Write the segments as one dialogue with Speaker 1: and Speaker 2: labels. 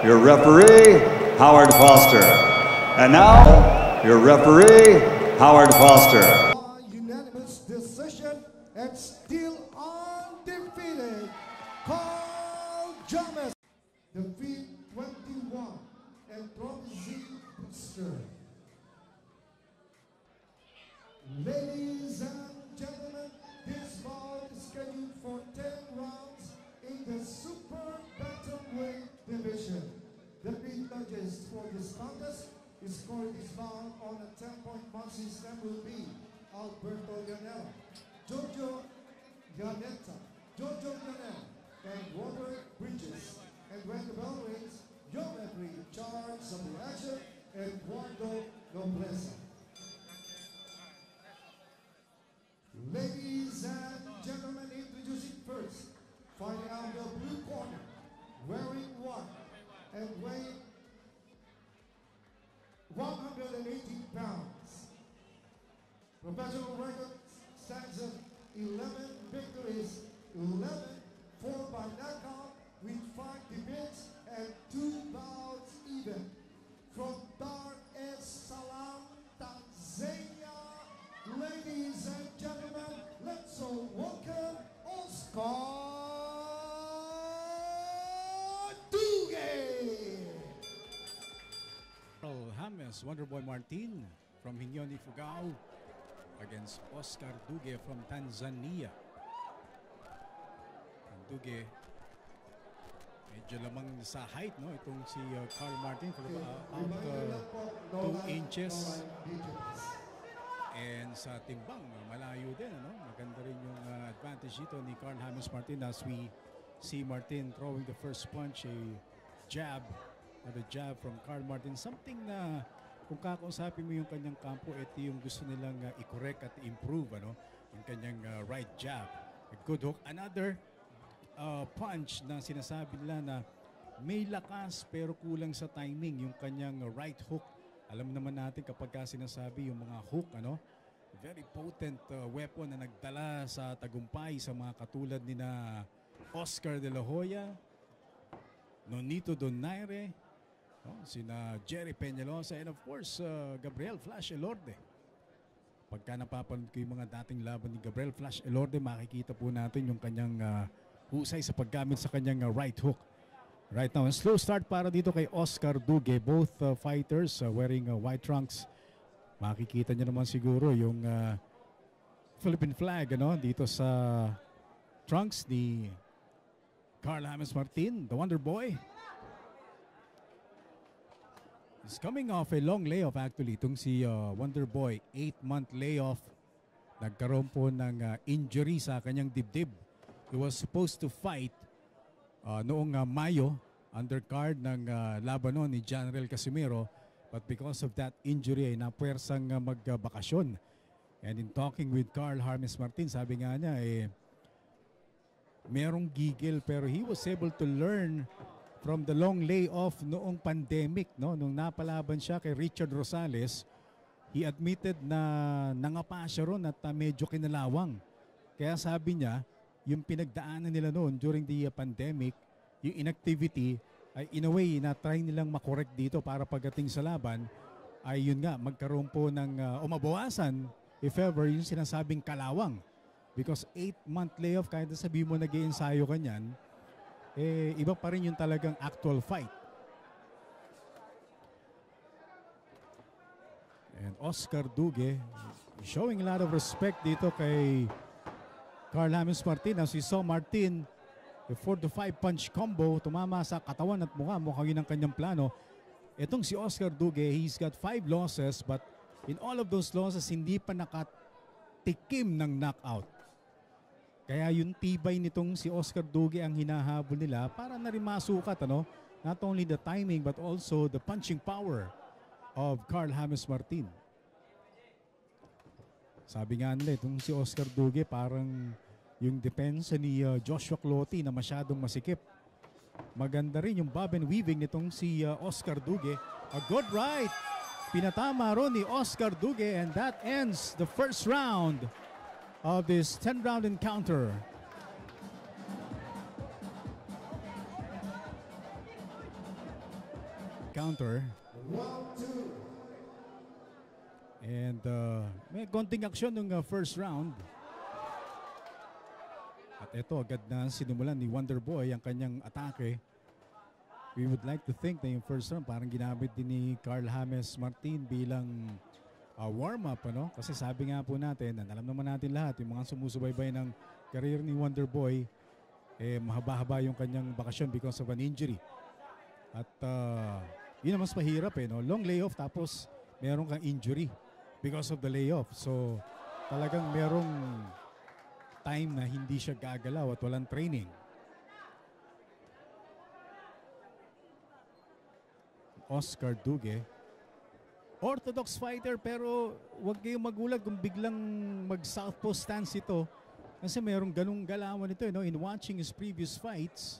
Speaker 1: your referee, Howard Foster. And now, your referee, Howard Foster.
Speaker 2: Unanimous decision and still undefeated, Carl James. Defeat 21 and Promising Booster. Ladies and gentlemen, this bout is scheduled for 10 rounds in the Super Bantamweight division. The lead judges for this contest is scoring this bout on a 10-point mark system will be Alberto Lionel, Jojo Yaneta, and Robert Bridges. And when the bell rings, your referee in charge of the action, Eduardo Nobleza. Ladies and gentlemen, introducing first, fighting out the blue corner, wearing white and weighing 180 pounds. Professional record stands at 11 victories, 11 4 by knockout, with 5 defeats and 2 bouts even. From Dar es Salaam, Tanzania, ladies and gentlemen, let's all welcome Oscar Duque.
Speaker 3: James Wonderboy Martin from Hingyon, Ifugao against Oscar Duque from Tanzania. And Duque medyo lamang sa height, no? Itong si Carl Martin for about 2 inches. And sa timbang, malayo din, ano? Maganda rin yung advantage dito ni Carl James Martin as we see Martin throwing the first punch, a jab from Carl Martin. Something na kung kakausapin mo yung kanyang kampo, ito yung gusto nilang i-correct at improve, ano? Yung kanyang right jab. A good hook. Another punch na sinasabi nila na may lakas pero kulang sa timing yung kanyang right hook. Alam naman natin kapag sinasabi yung mga hook, ano, very potent weapon na nagdala sa tagumpay sa mga katulad ni na Oscar De La Hoya, Nonito Donaire, sina Jerry Peñalosa, and of course Gabriel Flash Elorde. Pagka napapanood ko yung mga dating laban ni Gabriel Flash Elorde, makikita po natin yung kanyang husay sa paggamit sa kanyang right hook. Right now, a slow start para dito kay Oscar Duque. Both fighters wearing white trunks. Makikita niyo naman siguro yung Philippine flag, ano, dito sa trunks ni Carl James Martin, the Wonder Boy. He's coming off a long layoff actually. Itong si Wonder Boy, 8-month layoff. Nagkaroon po ng injury sa kanyang dibdib. He was supposed to fight noong Mayo, undercard ng laban noon ni General Casimiro, but because of that injury ay napuwersang magbakasyon. And in talking with Carl James Martin, sabi nga niya merong gigil pero he was able to learn from the long layoff noong pandemic, no? Nung napalaban siya kay Richard Rosales, he admitted na nangapa siya ron at medyo kinalawang. Kaya sabi niya, yung pinagdaanan nila noon during the pandemic, yung inactivity, ay in a way na try nilang makorek dito para pagdating sa laban, ay yun nga, magkaroon po ng, o mabawasan, if ever, yung sinasabing kalawang. Because 8-month layoff, kahit sabihin mo nag-i-ensayo ka niyan, iba pa rin yung talagang actual fight. And Oscar Duque showing a lot of respect dito kay Carl James Martin. As we saw Martin, a 4-5 punch combo, tumama sa katawan at mukha. Mukhang yun ang kanyang plano. Itong si Oscar Duque, he's got 5 losses, but in all of those losses, hindi pa nakatikim ng knockout. Kaya yung tibay nitong si Oscar Duque ang hinahabol nila para na rin masukat, ano? Not only the timing, but also the punching power of Carl James Martin. Sabi nga nila, itong si Oscar Duque parang yung depensa ni Joshua Clottey na masyadong masikip. Maganda rin yung bob and weaving nitong si Oscar Duque. A good right. Pinatama ron ni Oscar Duque, and that ends the first round of this 10-round encounter. counter.
Speaker 2: Round 2.
Speaker 3: And may konting aksyon nung first round. At ito, agad na sinimulan ni Wonder Boy ang kanyang atake. We would like to think na yung first round parang ginamit din ni Carl James Martin bilang warm-up. Ano? Kasi sabi nga po natin, alam naman natin lahat, yung mga sumusubaybay ng career ni Wonder Boy, mahaba-haba yung kanyang bakasyon because of an injury. At yun ang mas mahirap no? Long layoff tapos meron kang injury because of the layoff. So talagang merong time na hindi siya gagalaw at walang training. Oscar Duque, orthodox fighter, pero huwag kayong magulat kung biglang mag-southpaw stance ito. Kasi merong ganung galawan ito. No? In watching his previous fights,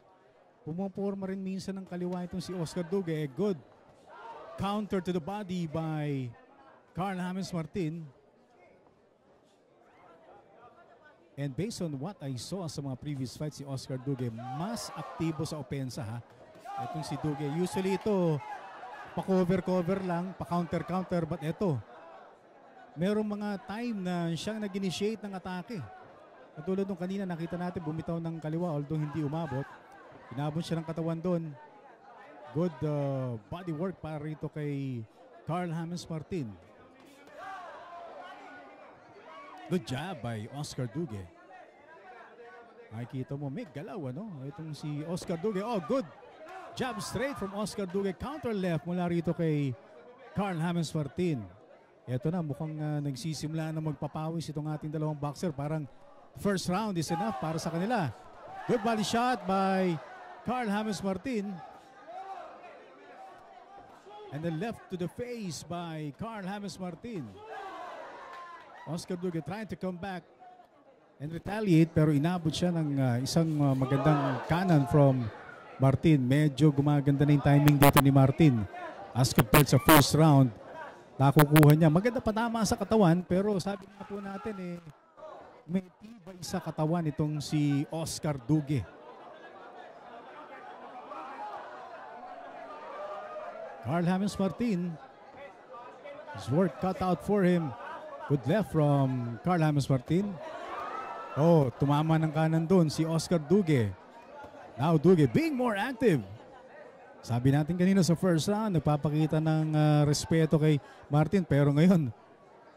Speaker 3: pumaporma rin minsan ng kaliwa itong si Oscar Duque. A good counter to the body by Carl James Martin. And based on what I saw sa mga previous fights, si Oscar Duque mas aktibo sa opensa. Ha? Itong si Duque, usually ito pa-cover-cover lang, pa-counter-counter. But ito, merong mga time na siyang nag-initiate ng atake. Katulad nung kanina nakita natin bumitaw ng kaliwa although hindi umabot. Inabot siya ng katawan doon. Good body work para rito kay Carl James Martin. Good job by Oscar Duque. Makikita mo, may galaw itong si Oscar Duque. Oh, good jab straight from Oscar Duque. Counter left mula rito kay Carl James Martin. Ito na, mukhang nagsisimula na magpapawis itong ating dalawang boxer. Parang first round is enough para sa kanila. Good body shot by Carl James Martin. And then left to the face by Carl James Martin. Oscar Duque trying to come back and retaliate, pero inabot siya ng isang magandang kanan from Martin. Medyo gumaganda na yung timing dito ni Martin as compared sa first round. Nakukuha niya. Maganda patama sa katawan, pero sabi nga po natin may tibay sa katawan itong si Oscar Duque. Carl James Martin, his work cut out for him. Good left from Carl James Martin. Oh, tumama ng kanan doon si Oscar Duque. Now Duque being more active. Sabi natin kanina sa first round, nagpapakita ng respeto kay Martin. Pero ngayon,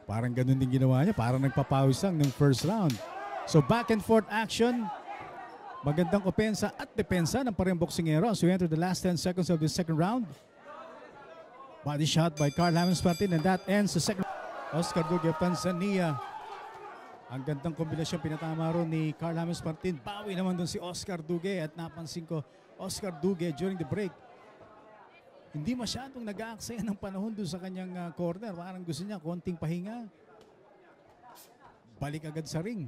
Speaker 3: parang ganun din ginawa niya. Parang nagpapawis lang ng first round. So back and forth action. Magandang opensa at depensa ng parehong boksingero as we enter the last 10 seconds of the second round. Body shot by Carl James Martin, and that ends the second. Oscar Duque of Tanzania. Ang gandang kombinasyon pinatama ron ni Carl James Martin. Bawi naman doon si Oscar Duque, at napansin ko Oscar Duque during the break hindi masyadong nag-aaksaya ng panahon doon sa kanyang corner. Parang gusto niya konting pahinga, balik agad sa ring.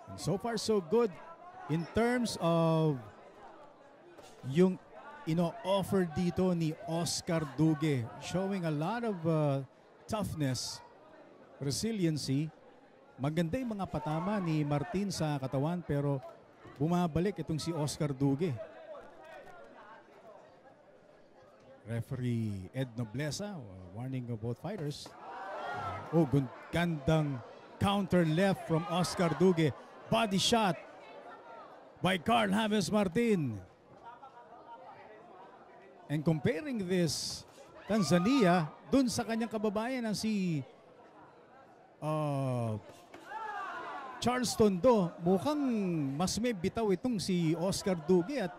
Speaker 3: And so far so good in terms of yung ino-offer dito ni Oscar Duque, showing a lot of toughness, resiliency. Maganda yung mga patama ni Martin sa katawan, pero bumabalik itong si Oscar Duque. Referee Ed Nobleza warning of both fighters. Oh, gandang counter left from Oscar Duque. Body shot by Carl James Martin. And comparing this Tanzania dun sa kanyang kababayan na si Charles Tondo, mukhang mas may bitaw itong si Oscar Duque at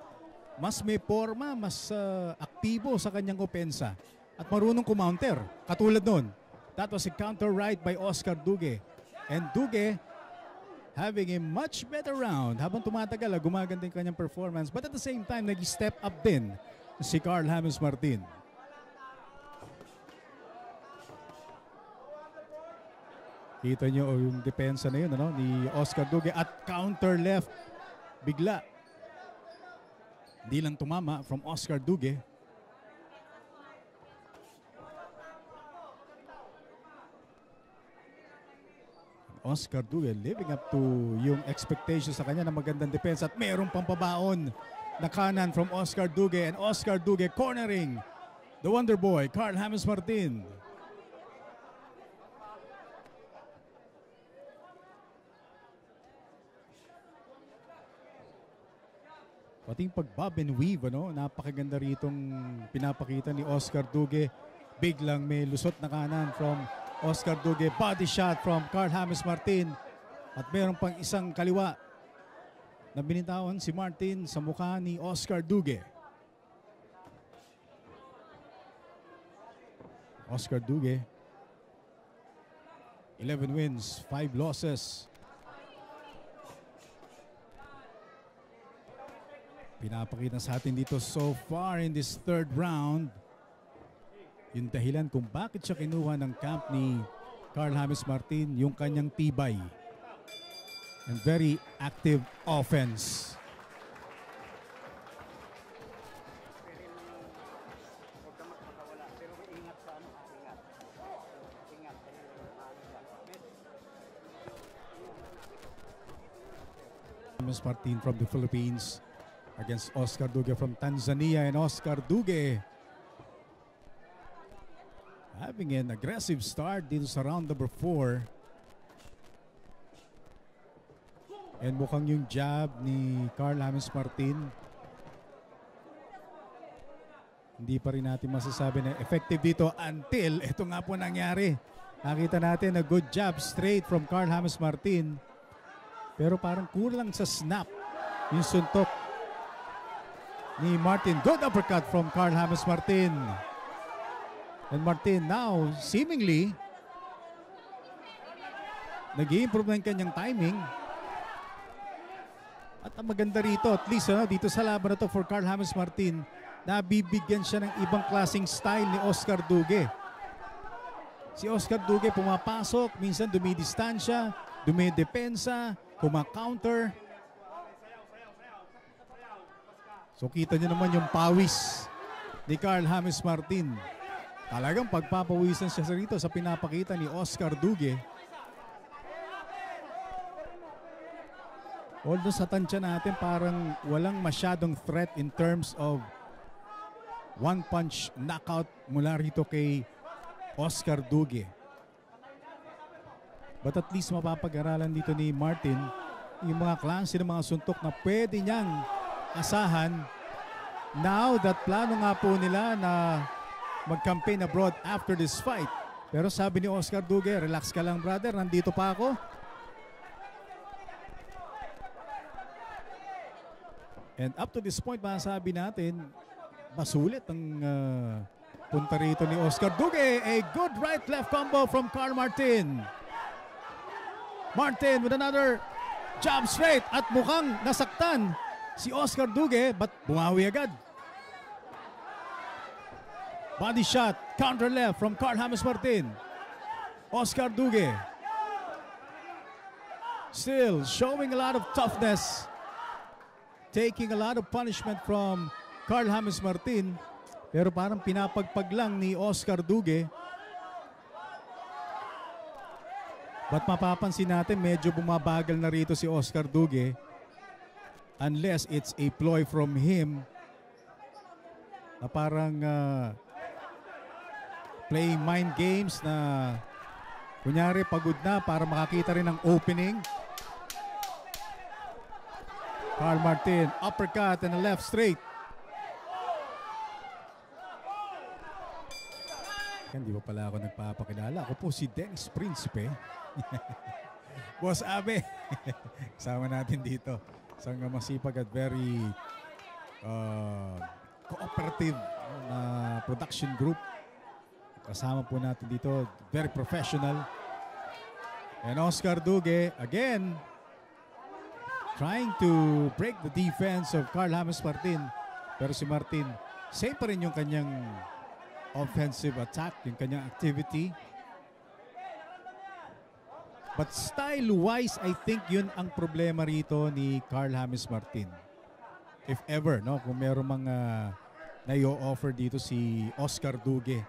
Speaker 3: mas may forma, mas aktibo sa kanyang opensa at marunong kumounter. Katulad nun, that was a counter right by Oscar Duque. And Duque having a much better round. Habang tumatagal, gumaganda yung kanyang performance, but at the same time, nag-step up din si Carl James Martin. Kita nyo yung depensa na yun ni Oscar Duque at counter left. Bigla. Hindi lang tumama from Oscar Duque. Oscar Duque living up to yung expectations sa kanya na magandang depensa at mayroong pampabaon na kanan from Oscar Dugue, and Oscar Dugue cornering the Wonder Boy, Carl James Martin. Pating pag-bob and weave, ano? Napakaganda ritong pinapakita ni Oscar Dugue. Biglang may lusot na kanan from Oscar Dugue. Body shot from Carl James Martin. At meron pang isang kaliwa na binitawan si Martin sa mukha ni Oscar Dugue. Oscar Dugue, 11 wins, 5 losses. Pinapakita sa atin dito so far in this third round yung dahilan kung bakit siya kinuha ng camp ni Carl James Martin, yung kanyang tibay and very active offense. James Martin from the Philippines against Oscar Dugue from Tanzania, and Oscar Dugue having an aggressive start dito sa round number 4. And mukhang yung jab ni Carl James Martin, hindi pa rin natin masasabi na effective dito until ito nga po nangyari. Nakita natin a good jab straight from Carl James Martin, pero parang kulang sa snap yung suntok ni Martin. Good uppercut from Carl James Martin. And Martin now seemingly nag-i-improve na yung kanyang timing. At ang maganda rito, at least dito sa laban na to for Carl James Martin, nabibigyan siya ng ibang klaseng style ni Oscar Dugue. Si Oscar Dugue pumapasok, minsan dumidistansya, dumidepensa, kumakounter. So kita niyo naman yung pawis ni Carl James Martin. Talagang pagpapawisan siya rito sa pinapakita ni Oscar Dugue. Although sa tansya natin parang walang masyadong threat in terms of one punch knockout mula rito kay Oscar Dugue. But at least mapapag-aralan dito ni Martin yung mga klase ng mga suntok na pwede niyang asahan now that plano nga po nila na mag-campaign abroad after this fight. Pero sabi ni Oscar Dugue, relax ka lang brother, nandito pa ako. And up to this point, masasabi natin, masulit ang punta rito ni Oscar Dugue. A good right-left combo from Carl Martin. Martin with another jab straight at mukhang nasaktan si Oscar Dugue, but bumawi agad. Body shot, counter left from Carl James Martin. Oscar Dugue still showing a lot of toughness, taking a lot of punishment from Carl James Martin, pero parang pinapagpag lang ni Oscar Dugue. But mapapansin natin medyo bumabagal na rito si Oscar Dugue, unless it's a ploy from him na parang playing mind games na kunyari pagod na para makakita rin ng opening. Carl Martin, uppercut and a left straight. Hindi pa pala ako nagpapakilala. Ako po si Dennis Principe. Boss Abe. Kasama natin dito. Isang masipag at very cooperative na production group. Kasama po natin dito, very professional. And Oscar Dugue, again, trying to break the defense of Carl James Martin. Pero si Martin, same pa rin yung kanyang offensive attack, yung kanyang activity. But style-wise, I think yun ang problema rito ni Carl James Martin. If ever, no, kung meron mga na-i-offer dito si Oscar Dugue.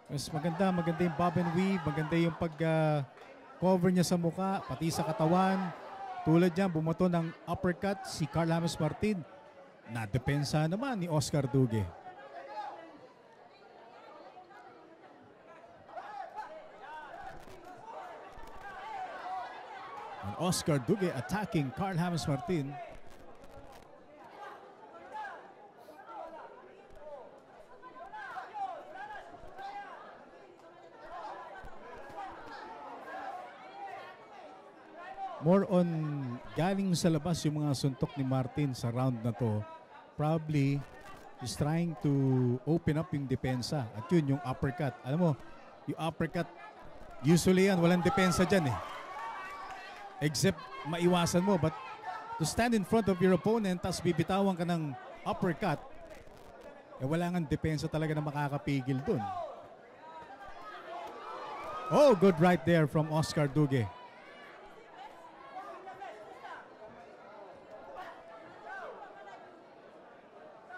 Speaker 3: Mas maganda yung bob and weave, maganda yung pag-cover niya sa mukha, pati sa katawan. Katulad yan, bumoto ng uppercut si Carl James Martin. Nadepensa naman ni Oscar Dugue. And Oscar Dugue attacking Carl James Martin. More on galing sa labas yung mga suntok ni Martin sa round na to. Probably he's trying to open up yung depensa. At yun yung uppercut. Alam mo, yung uppercut, usually yan, walang depensa dyan eh. Except maiwasan mo. But to stand in front of your opponent tapos bibitawan ka ng uppercut, eh wala nga depensa talaga na makakapigil dun. Oh, good right there from Oscar Dugue.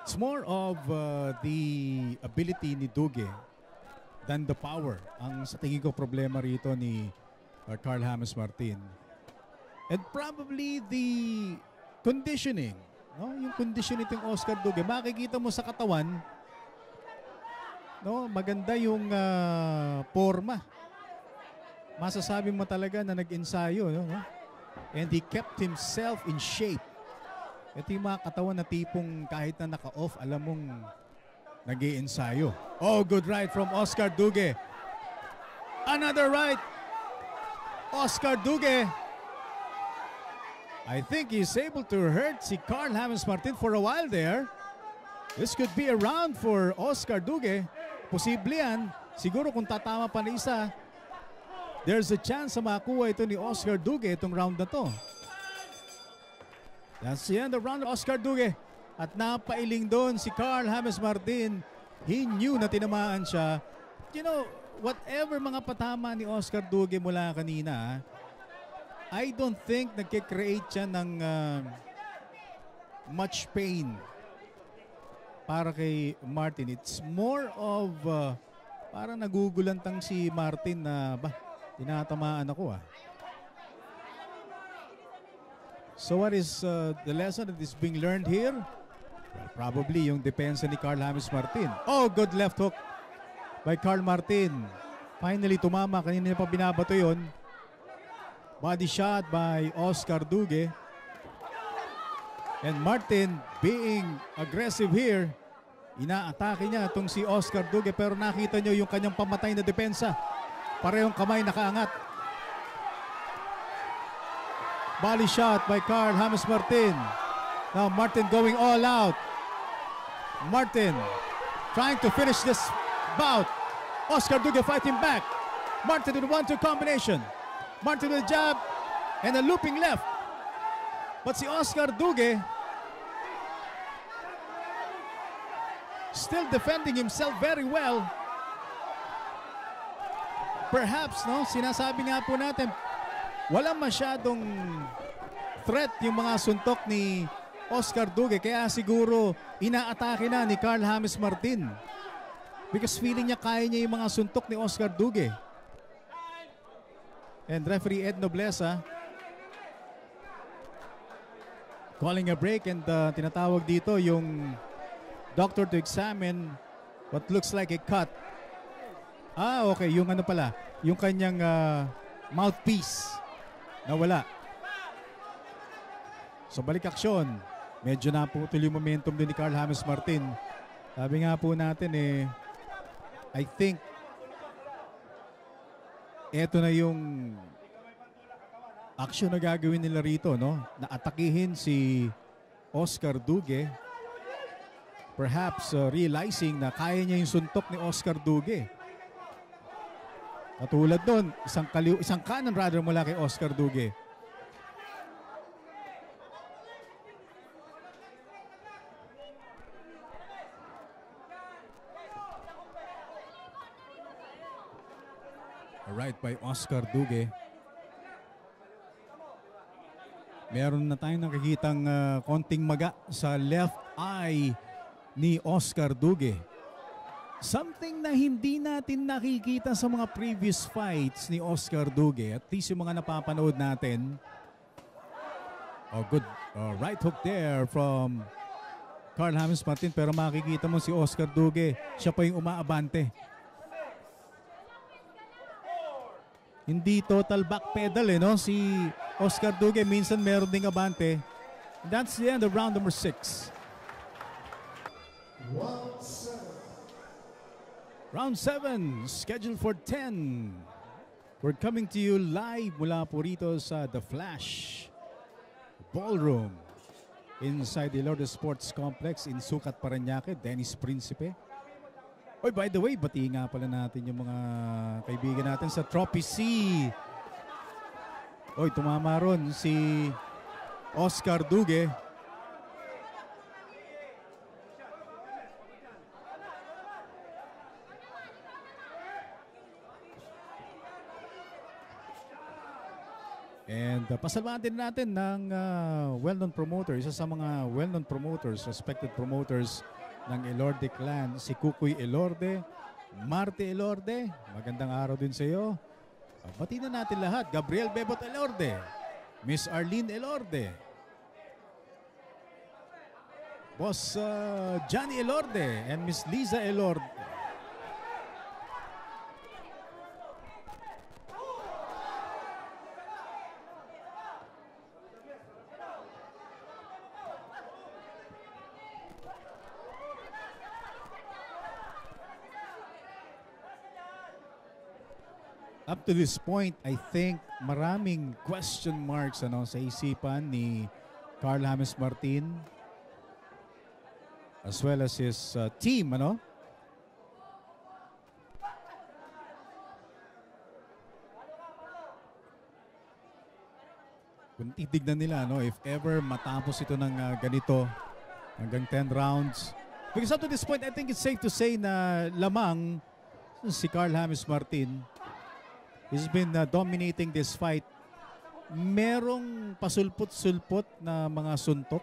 Speaker 3: It's more of the ability ni Dugue than the power. Ang sa tingin ko problema rito ni Carl James Martin. And probably the conditioning. No? Yung conditioning ng Oscar Dugue. Makikita mo sa katawan, no? Maganda yung forma. Masasabi mo talaga na nag-ensayo. No? And he kept himself in shape. Ito yung mga katawan na tipong kahit na naka-off, alam mong nag-i-ensayo. Oh, good right from Oscar Dugue. Another right. Oscar Dugue. I think he's able to hurt si Carl James Martin for a while there. This could be a round for Oscar Dugue. Posible yan. Siguro kung tatama pa na isa, there's a chance na makuha ito ni Oscar Dugue itong round na to. That's the end of round of Oscar Dugue. At napailing doon si Carl James Martin. He knew na tinamaan siya. You know, whatever mga patama ni Oscar Dugue mula kanina, I don't think nagkikreate siya ng much pain para kay Martin. It's more of parang nagugulantang si Martin na tinatamaan ako . So what is the lesson that is being learned here? Well, probably yung depensa ni Carl James Martin. Oh, good left hook by Carl Martin. Finally tumama. Kanina pa binabato yun. Body shot by Oscar Dugue. And Martin being aggressive here. Inaatake niya itong si Oscar Dugue. Pero nakita nyo yung kanyang pamatay na depensa. Parehong kamay nakaangat. Body shot by Carl James Martin. Now Martin going all out. Martin trying to finish this bout. Oscar Dugue fighting back. Martin with a 1-2 combination. Martin with a jab and a looping left. But si Oscar Dugue still defending himself very well. Perhaps, no, sinasabi nga po natin, walang masyadong threat yung mga suntok ni Oscar Dugue. Kaya siguro inaatake na ni Carl James Martin. Because feeling niya kaya niya yung mga suntok ni Oscar Dugue. And referee Ed Nobleza calling a break and tinatawag dito yung doctor to examine what looks like a cut. Ah, okay. Yung ano pala, yung kanyang mouthpiece. Nawala. So balik aksyon. Medyo naputol yung momentum din ni Carl James Martin. Sabi nga po natin I think eto na yung aksyon na gagawin nila rito, no? Na atakihin si Oscar Dugue. Perhaps realizing na kaya niya yung suntok ni Oscar Dugue. Katulad doon, isang kanan rather mula kay Oscar Dugue. Right by Oscar Dugue. Meron na tayong nakikitang konting maga sa left eye ni Oscar Dugue. Something na hindi natin nakikita sa mga previous fights ni Oscar Dugue. At least yung mga napapanood natin. Oh, good right hook there from Carl James Martin, pero makikita mo si Oscar Dugue, siya pa yung umaabante. Hindi total backpedal no? Si Oscar Dugue, minsan meron ding abante. That's the end of round number 6. Round 7, scheduled for 10. We're coming to you live mula po rito sa The Flash Ballroom inside the Lourdes Sports Complex in Sucat, Parañaque. Dennis Principe. Oy, by the way, batiin nga pala natin yung mga kaibigan natin sa Trophy C. Oy, tumama ron si Oscar Dugue. And pasalamatan natin ng well-known promoter, isa sa mga well-known promoters, respected promoters ng Elorde Clan, si Kukoy Elorde, Marte Elorde. Magandang araw din sa iyo. Bati na natin lahat. Gabriel Bebot Elorde, Miss Arlene Elorde, Boss Johnny Elorde, and Miss Liza Elorde. Up to this point, I think maraming question marks sa isipan ni Carl James Martin as well as his team. Kung titignan nila, if ever matapos ito ng ganito hanggang 10 rounds. Because up to this point, I think it's safe to say na lamang si Carl James Martin. He's been dominating this fight. Merong pasulpot-sulpot na mga suntok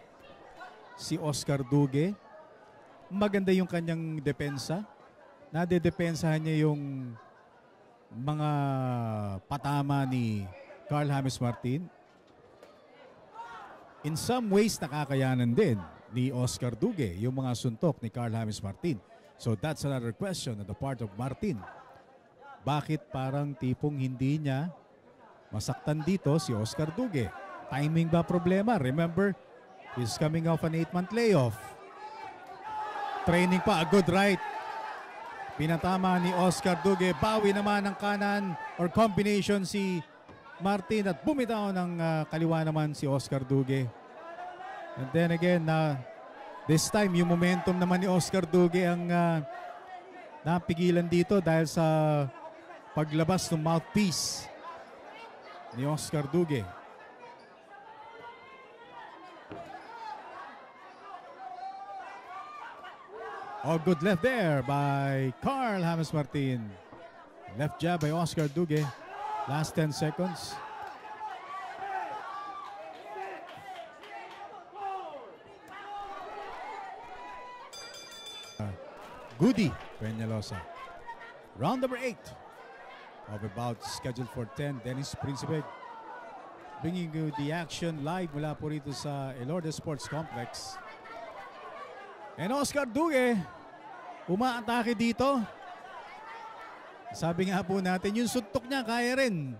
Speaker 3: si Oscar Dugue. Maganda yung kanyang depensa. Nadedepensahan niya yung mga patama ni Carl James Martin. In some ways, nakakayanan din ni Oscar Dugue yung mga suntok ni Carl James Martin. So that's another question on the part of Martin. Bakit parang tipong hindi niya masaktan dito si Oscar Dugue? Timing ba problema? Remember, he's coming off an 8-month layoff. Training pa, a good right. Pinatama ni Oscar Dugue. Bawi naman ng kanan or combination si Martin at bumitaw ng kaliwa naman si Oscar Dugue. And then again, this time yung momentum naman ni Oscar Dugue ang napigilan dito dahil sa paglabas ng mouthpiece ni Oscar Dugue. Oh, good left there by Carl James Martin. Left jab by Oscar Dugue. Last 10 seconds. Goody Peñalosa. Round number 8. Of about scheduled for 10. Dennis Principe bringing you the action live mula po rito sa Elorde Sports Complex. And Oscar Dugue umaatake dito. Sabi nga po natin, yung suntok niya kaya rin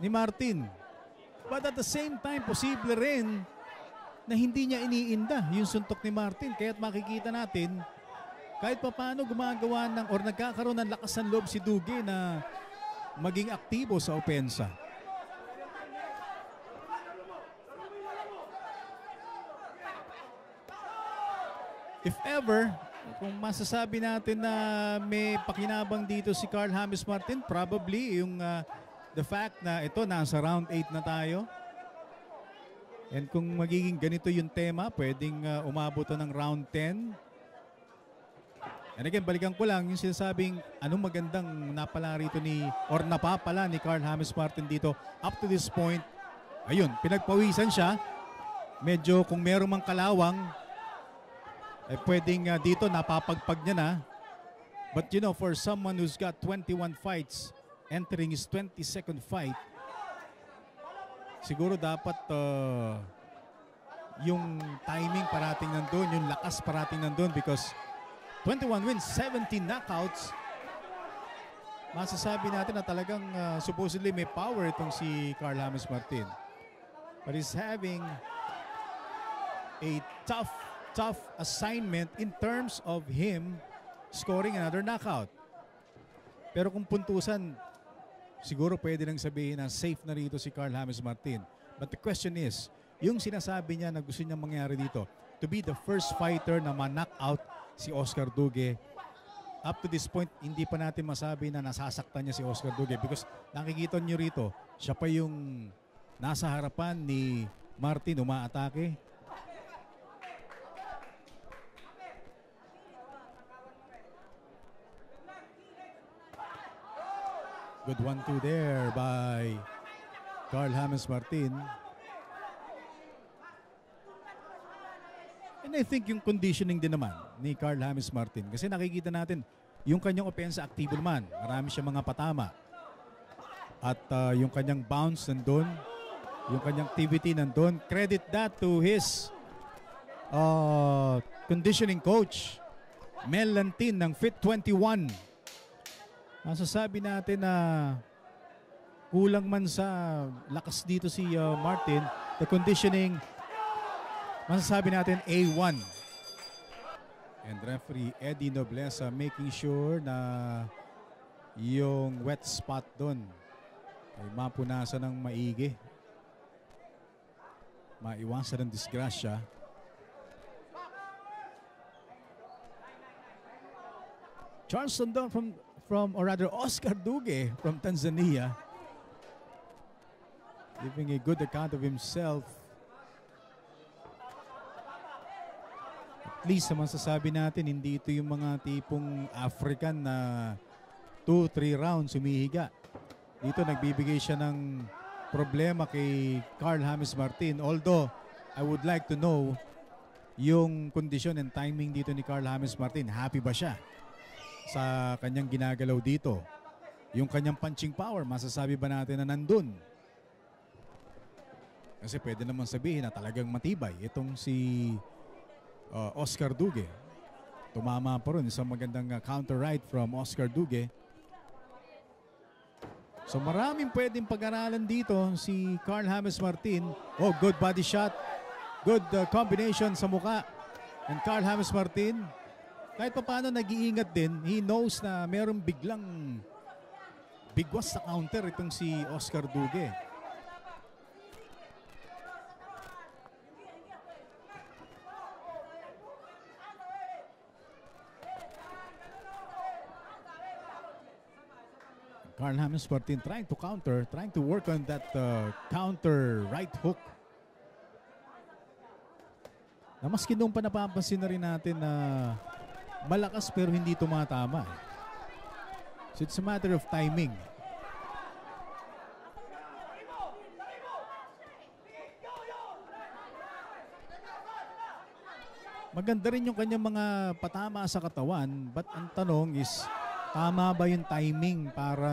Speaker 3: ni Martin. But at the same time, posible rin na hindi niya iniinda yung suntok ni Martin. Kaya't makikita natin kahit paano gumagawa ng or nagkakaroon ng lakas ng loob si Dugue na maging aktibo sa opensa. If ever, kung masasabi natin na may pakinabang dito si Carl James Martin, probably yung the fact na ito nasa round 8 na tayo. And kung magiging ganito yung tema, pwedeng umabot ng round 10. And again, balikan ko lang yung sinasabing anong magandang napala rito napapala ni Carl James Martin dito. Up to this point, ayun, pinagpawisan siya. Medyo kung meron mang kalawang, pwedeng dito napapagpag niya na. But you know, for someone who's got 21 fights, entering his 22nd fight, siguro dapat yung timing parating nandun, yung lakas parating nandun because 21 wins, 17 knockouts. Masasabi natin na talagang supposedly may power itong si Carl James Martin. But he's having a tough assignment in terms of him scoring another knockout. Pero kung puntusan, siguro pwede nang sabihin na safe na rito si Carl James Martin. But the question is, yung sinasabi niya na gusto niyang mangyari dito, to be the first fighter na ma-knockout si Oscar Duque. Up to this point, hindi pa natin masabi na nasasaktan niya si Oscar Duque because nakikita niyo rito, siya pa yung nasa harapan ni Martin umaatake. Good 1-2 there by Carl James Martin. And I think yung conditioning din naman ni Carl James Martin. Kasi nakikita natin yung kanyang opensa aktibo naman. Marami siya mga patama. At yung kanyang bounce nandun. Yung kanyang activity nandun. Credit that to his conditioning coach, Mel Lantin ng Fit 21. Masasabi natin na kulang man sa lakas dito si Martin, the conditioning, masasabi natin A1. And referee Eddie Nobleza making sure na yung wet spot doon ay mapunasan ng maigi. Maiwasan ng disgrasya. Charleston down or rather Oscar Duque from Tanzania, giving a good account of himself. At least naman sasabi natin, hindi ito yung mga tipong African na 2-3 rounds humihiga. Dito nagbibigay siya ng problema kay Carl James Martin. Although, I would like to know yung kondisyon and timing dito ni Carl James Martin. Happy ba siya sa kanyang ginagalaw dito? Yung kanyang punching power, masasabi ba natin na nandun? Kasi pwede naman sabihin na talagang matibay itong si Oscar Duque. Tumama pa rin isang magandang counter right from Oscar Duque. So maraming pwedeng pag-aralan dito si Carl James Martin. Oh, good body shot. Good combination sa muka. And Carl James Martin, kahit pa paano nag-iingat din, he knows na mayroong biglang bigwas sa counter itong si Oscar Duque. Carl James Martin trying to counter, trying to work on that counter right hook. Na maski nung pa napapansin na rin natin na malakas pero hindi tumatama. So it's a matter of timing. Maganda rin yung kanyang mga patama sa katawan, but ang tanong is, tama ba yung timing para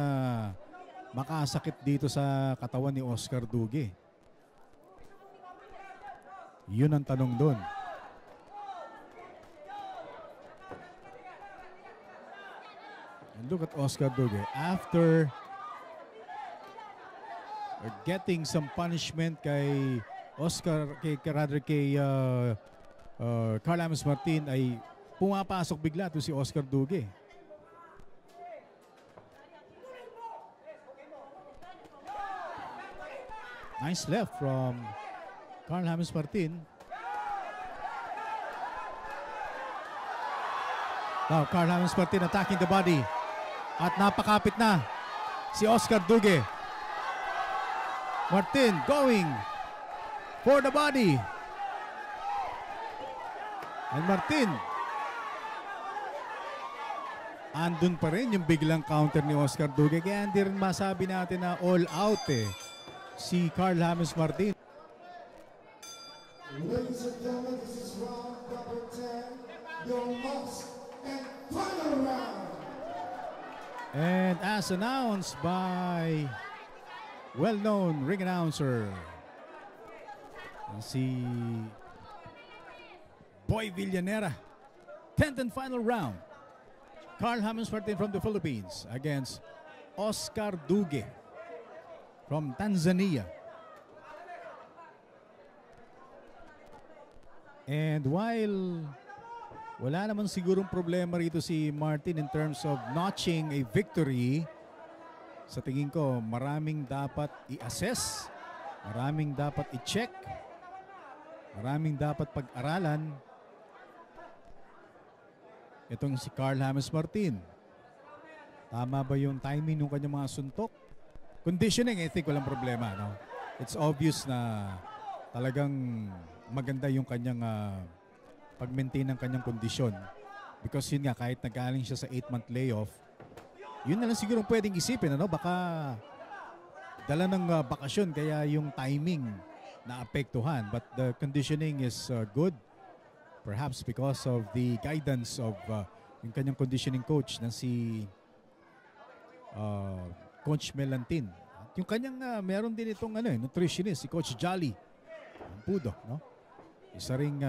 Speaker 3: makasakit dito sa katawan ni Oscar Duque? Yun ang tanong doon. And look at Oscar Duque. After getting some punishment kay Oscar, kay Carl James Martin, ay pumapasok bigla to si Oscar Duque. Nice left from Carl James Martin. Now, Carl James Martin attacking the body. At napakapit na si Oscar Duque. Martin going for the body. And Martin, andun pa rin yung biglang counter ni Oscar Duque. Kaya hindi rin masabi natin na all out si Carl James Martin.
Speaker 2: Ladies and gentlemen, this is round number 10, your last and final round.
Speaker 3: And as announced by well-known ring announcer, si Boy Villanera. 10th and final round. Carl James Martin from the Philippines against Oscar Dugue from Tanzania. And while wala naman sigurong problema rito si Martin in terms of notching a victory, sa tingin ko maraming dapat i-assess, maraming dapat i-check, maraming dapat pag-aralan itong si Carl James Martin. Tama ba yung timing ng kanyang mga suntok? Conditioning, I think walang problema. No? It's obvious na talagang maganda yung kanyang pag-maintain ng kanyang kondisyon. Because yun nga, kahit nagaling siya sa 8-month layoff, yun na lang siguro pwedeng isipin. Ano? Baka dala ng bakasyon kaya yung timing naapektuhan. But the conditioning is good. Perhaps because of the guidance of yung kanyang conditioning coach na si Coach Melantin. At yung kanyang meron din itong nutritionist, si Coach Jolly Pudo, no? Isa ring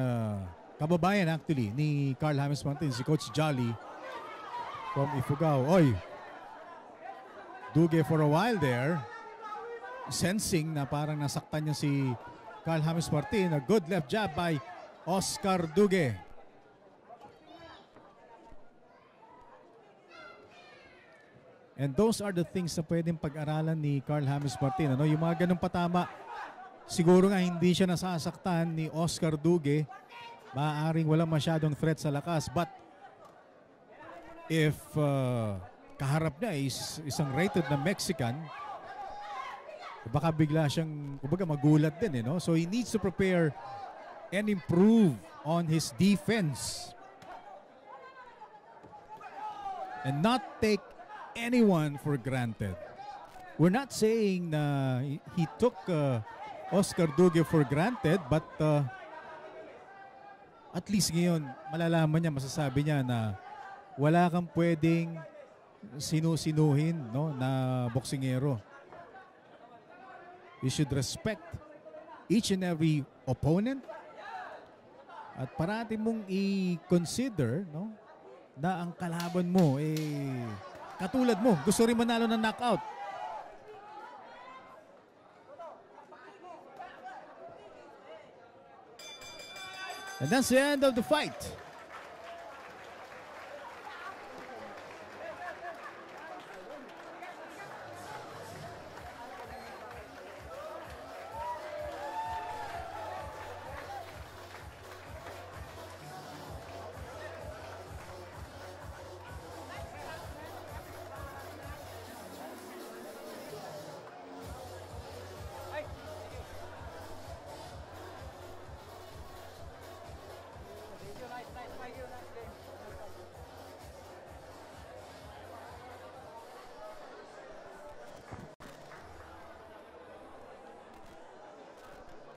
Speaker 3: kababayan actually ni Carl James Martin, si Coach Jolly from Ifugao. Oy, Dugue for a while there, sensing na parang nasaktan niya si Carl James Martin. A good left jab by Oscar Dugue. And those are the things na pwedeng pag-aralan ni Carl James Martin. Ano? Yung mga ganung patama, siguro nga hindi siya nasasaktan ni Oscar Dugue. Maaaring wala masyadong threat sa lakas. But if kaharap niya is isang rated na Mexican, baka bigla siyang magulat din. No? So he needs to prepare and improve on his defense. And not take anyone for granted. We're not saying na he took Oscar Dugue for granted, but at least ngayon malalaman niya, masasabi niya na wala kang pwedeng sinusinuhin, no, na boksingero. You should respect each and every opponent at parati mong i-consider, no, na ang kalaban mo katulad mo, gusto rin manalo ng knockout. And that's the end of the fight.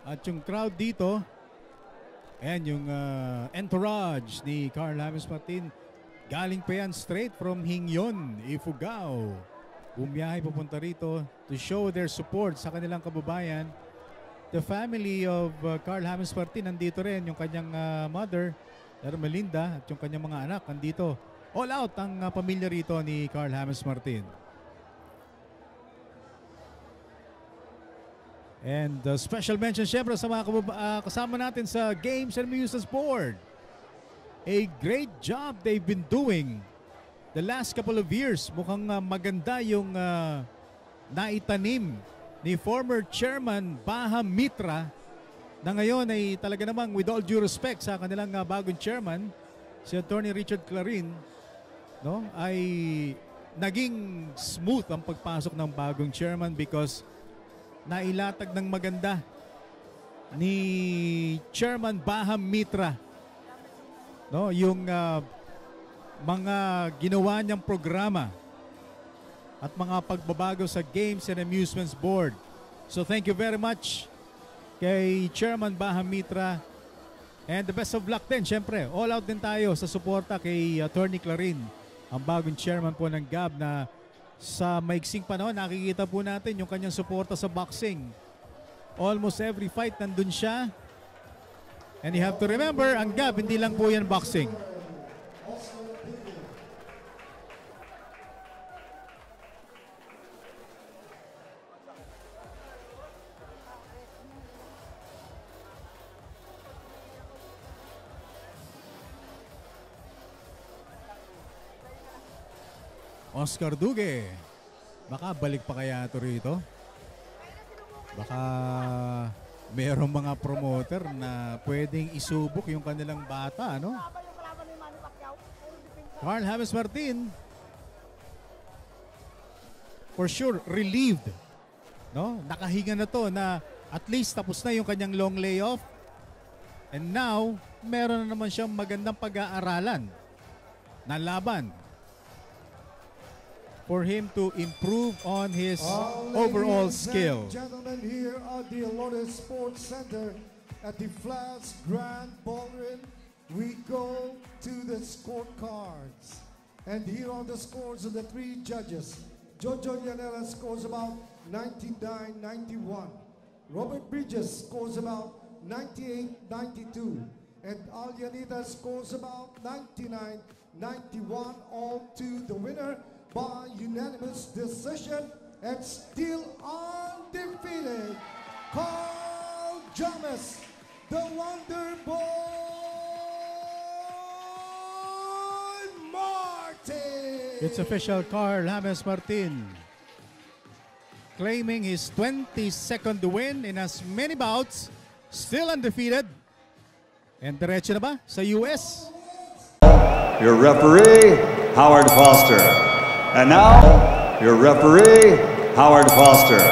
Speaker 3: At yung crowd dito, and yung entourage ni Carl James Martin, galing pa yan straight from Hingyon, Ifugao. Bumiyahe papunta rito to show their support sa kanilang kababayan. The family of Carl James Martin nandito rin, yung kanyang mother, Melinda, at yung kanyang mga anak nandito. All out ang pamilya rito ni Carl James Martin. And special mention syempre sa mga kasama natin sa Games and Muses Board. A great job they've been doing the last couple of years. Mukhang maganda yung naitanim ni former Chairman Baha Mitra na ngayon ay talaga namang, with all due respect sa kanilang bagong chairman, si Attorney Richard Clarin, no, ay naging smooth ang pagpasok ng bagong chairman because nailatag ng maganda ni Chairman Baha Mitra, no, yung mga ginawa niyang programa at mga pagbabago sa Games and Amusements Board. So thank you very much kay Chairman Baha Mitra, and the best of luck din. Syempre, all out din tayo sa suporta kay Attorney Clarin, ang bagong chairman po ng GAB, na sa maiksing panahon nakikita po natin yung kanyang suporta sa boxing. Almost every fight nandun siya. And you have to remember, ang Gab, hindi lang po yan boxing. Oscar Dugue. Baka balik pa kaya ito rito? Baka merong mga promoter na pwedeng isubok yung kanilang bata, no? Carl James Martin, for sure, relieved. No? Nakahinga na to na at least tapos na yung kanyang long layoff. And now, meron na naman siyang magandang pag-aaralan na laban for him to improve on his overall skill.
Speaker 2: Ladies and gentlemen, here at the Lourdes Sports Center at the Flats Grand Ballroom, we go to the scorecards. And here are the scores of the three judges. Jojo Llanera scores about 99-91. Robert Bridges scores about 98-92. And Alianita scores about 99-91. All to the winner by unanimous decision and still undefeated, Carl James, the Wonder Boy Martin.
Speaker 3: It's official, Carl James Martin claiming his 22nd win in as many bouts, still undefeated. And diretso na ba sa US?
Speaker 1: Your referee, Howard Foster. And now, your referee, Howard Foster.